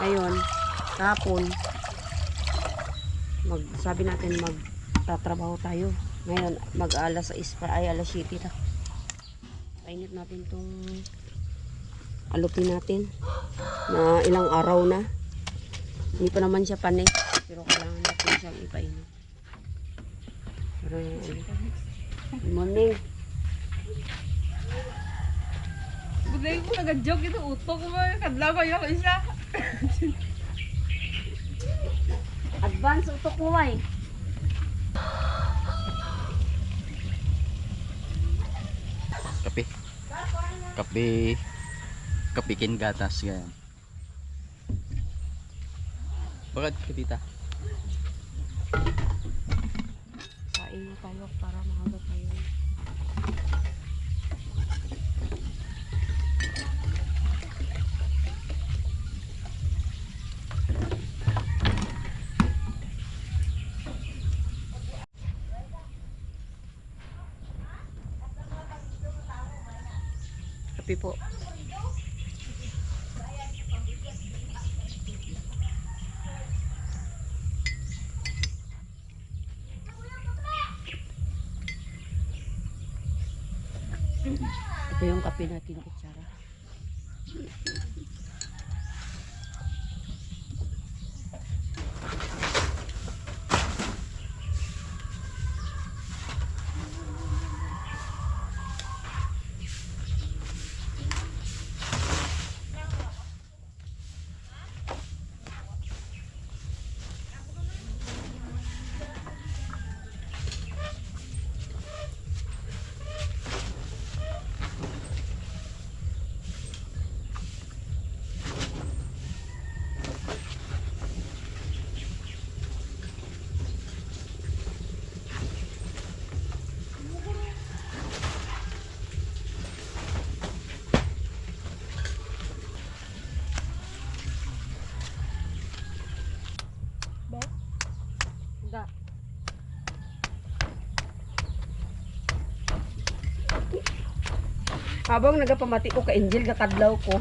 Ngayon, kahapon, sabi natin magtatrabaho tayo. Ngayon, alas 6 pa, ay alas 7 na. Painit natin itong alupin natin na ilang araw na. Hindi pa naman siya panay, pero kailangan natin siyang ipainit. Good morning. Gulay ko nag-joke ito, utok ko ba? Kadlaw ko yung isa. Advance utok mo ay. Kape. Kape. Kapikin gatas yan. Bakit tita? Kain na tayo para maaga tayo. Kape po. Ito yung kape natin, kutsara. Da. Habang nagapamati ko ka Angel, kakadlaw ko.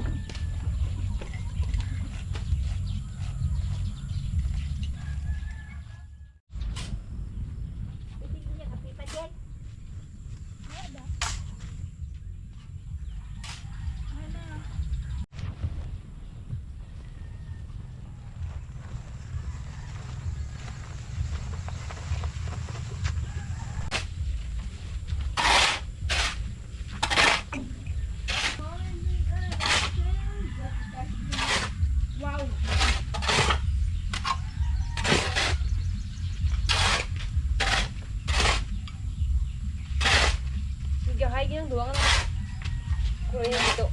Hay yang dua kan. Ko yang itu.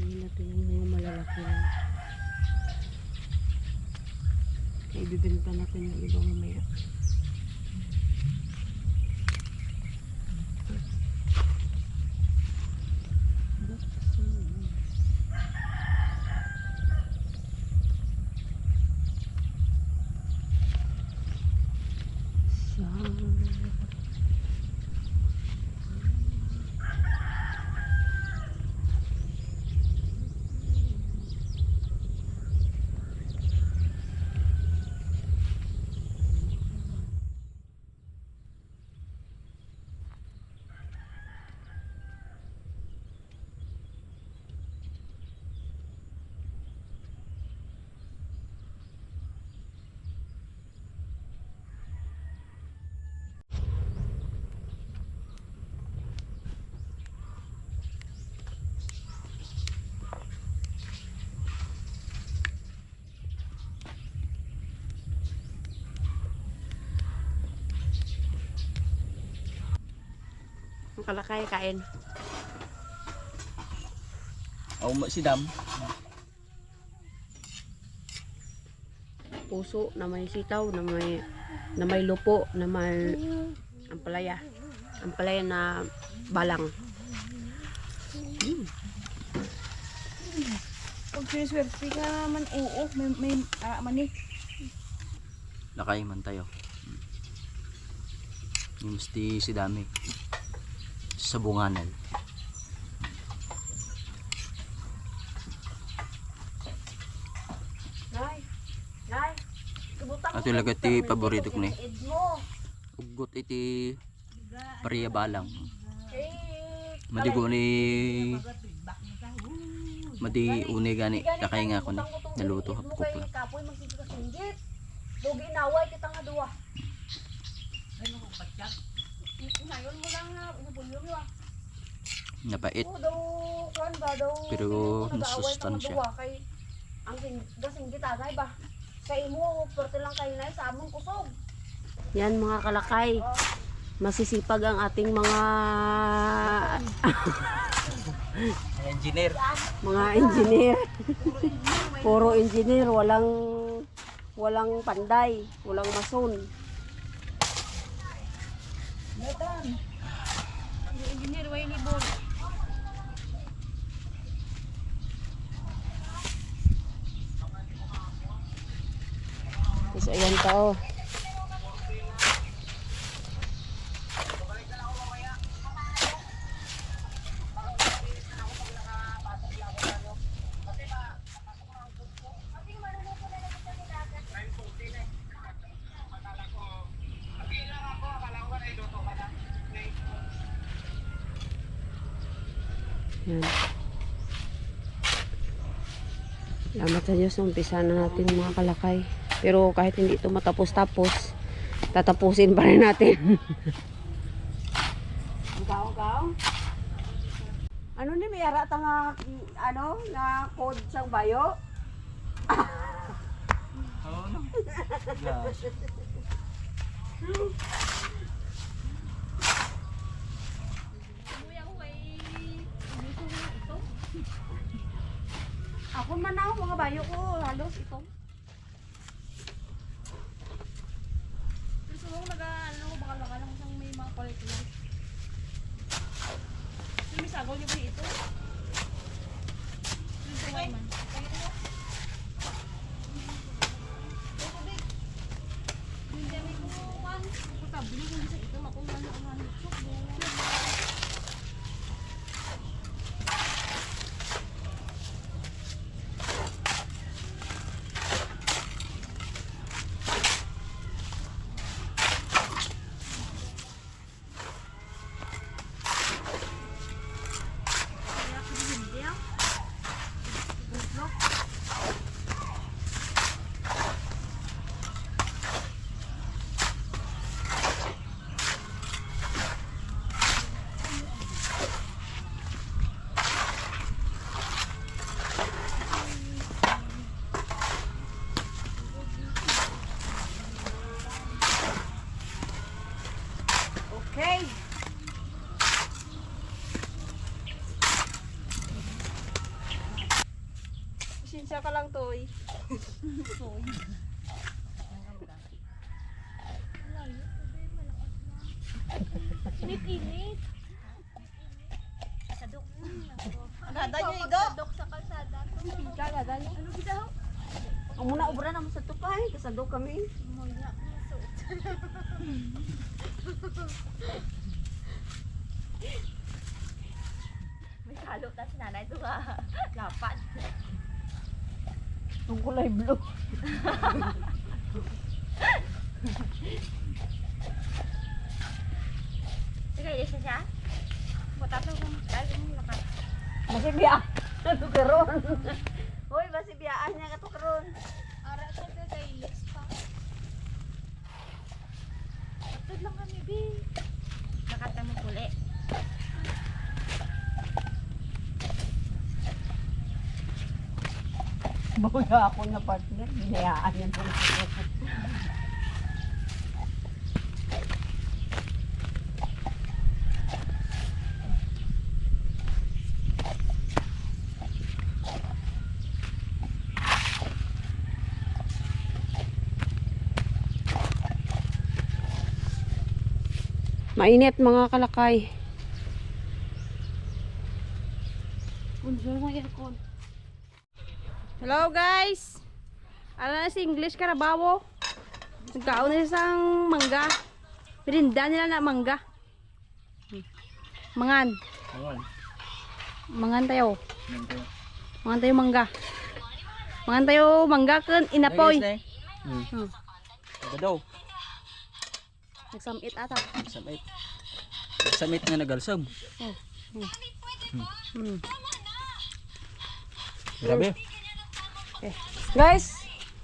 Ini natin yung mga malalaki lang. Kaya ibibenta natin yung ibang mamaya. Kalakay kain. Si Dam. Puso na may sitaw, na may lupo, na may ampalaya. Ampalaya na balang. Okay. Swerte ka naman. Oo, may mani. Lakay man tayo. Yung musti si dami. Sa bunganal. Nay. Nay. Ibutang Ato laga ti paborito ko ni. id mo. Ugot iti Paria balang. Eh, Madigo ni madi une gani kakay nga ko ni naluto hapkok lang. Kapoy magsisinggit. Dogi naway kita nga duwa. Ngayon mo lang na inabulyo mo. Napait Oo daw kuan ba daw. pero nag-aaway nasustansya. ka nga duwa kay ang gasinggit anay ba. Sa imo porte lang kayo na sa amon kusog. Yan mga kalakay. Masisipag ang ating mga Engineer. engineer. Puro engineer, walang panday, walang mason. Engineer, way ni Bob. So ayan tao. Yan. Salamat sa Diyos, umpisa na natin mga kalakay. Pero kahit hindi ito matapos-tapos, tatapusin pa rin natin. Gaw-gaw. Ano ni may arata nga nga code sang bayo? Oo no. Ako man ako, mga bayo ko, halos ito. Gusto mo baka lang isang may mga quality lang. May sagaw niyo ba ito? Gusto mo man. Hindi may kumukuhan. Kutabli kung bisa ito, makuha na ang hanitsok. Okay. Pasensya ka lang, Toy. Init-init. Sadok. Agada nyo, Igo. Sadok sa kalsada. Agada nyo. Ano kita ho? Ang muna obra naman sa tupay. Kasado kami. Moya ko na suot. May halo na si nanay ito ka. Lapat. Itong kulay blue. Sige, ilis na siya. Matapos kung dahil yung lakat. Masibiyaan. Ano karon? Hoy, masibiyaan niya kato karon. Ara siya ka kay ilis pa. Atod lang kami, B. Nakata mo puli. Bawala ako na partner. Binayaan yan po. Mainit mga kalakay. Unsa nga aircon? Hello guys. Ano na si English Karabawo? Nagkaon na isang mangga. Pirinda nila na mangga. Mangan. Mangan tayo. Mangan tayo mangga. Mangan tayo mangga kun inapoy. Gadaw. Nagsamit ata. Samit. Samit nga nagalsam. Grabe. Okay. Guys,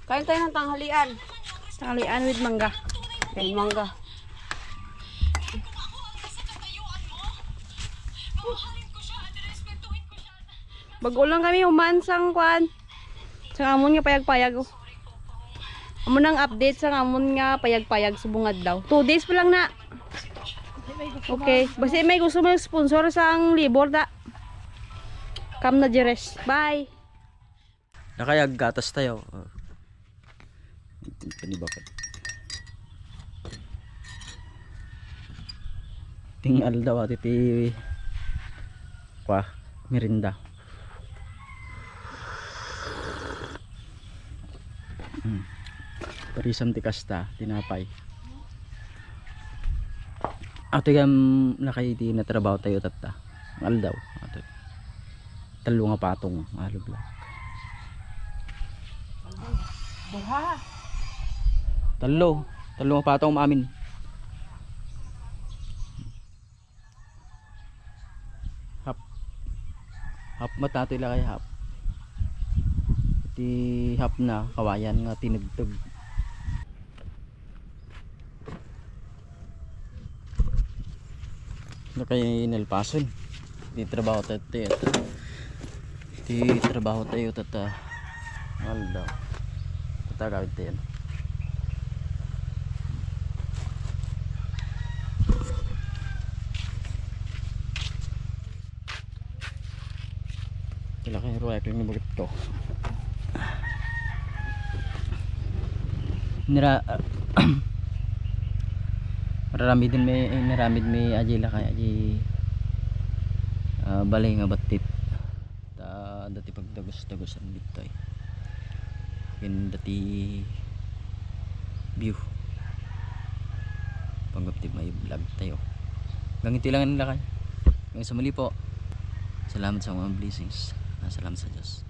kain tayo ng tanghalian. Tanghalian with mangga. Okay, mangga. Bago lang kami human sang kwan. Sang amon nga payag-payag. Oh. Amo nang update sang amon nga payag-payag subungad daw. 2 days pa lang na. Okay, basta may gusto mo sponsor sang libor da. Come na Jeres. Bye. Nakayag gatas tayo. Panibakit. Tingal daw ati ti kwa merinda. Parisam ti kasta tinapay. Ato gam nakay ti natrabaho tayo tata. Al daw ato. Talo nga patong alubla. Buha. Talo nga patong maamin. Hap mata to ila kay hap. Iti hap na kawayan nga tinugtog. Na kay nalpason. Di trabaho tayo. Di trabaho tayo tata. Alda. Tata gawin tayo. Kila kay ruwak lang bagit ko. Nira marami din may naramid may ajila kay aji balay nga batit ta dati pagdagos-dagosan ditoy kin dati view pagupti may vlog tayo ganito lang nila kay hanggang sa muli po, salamat sa mga blessings, salamat sa Diyos.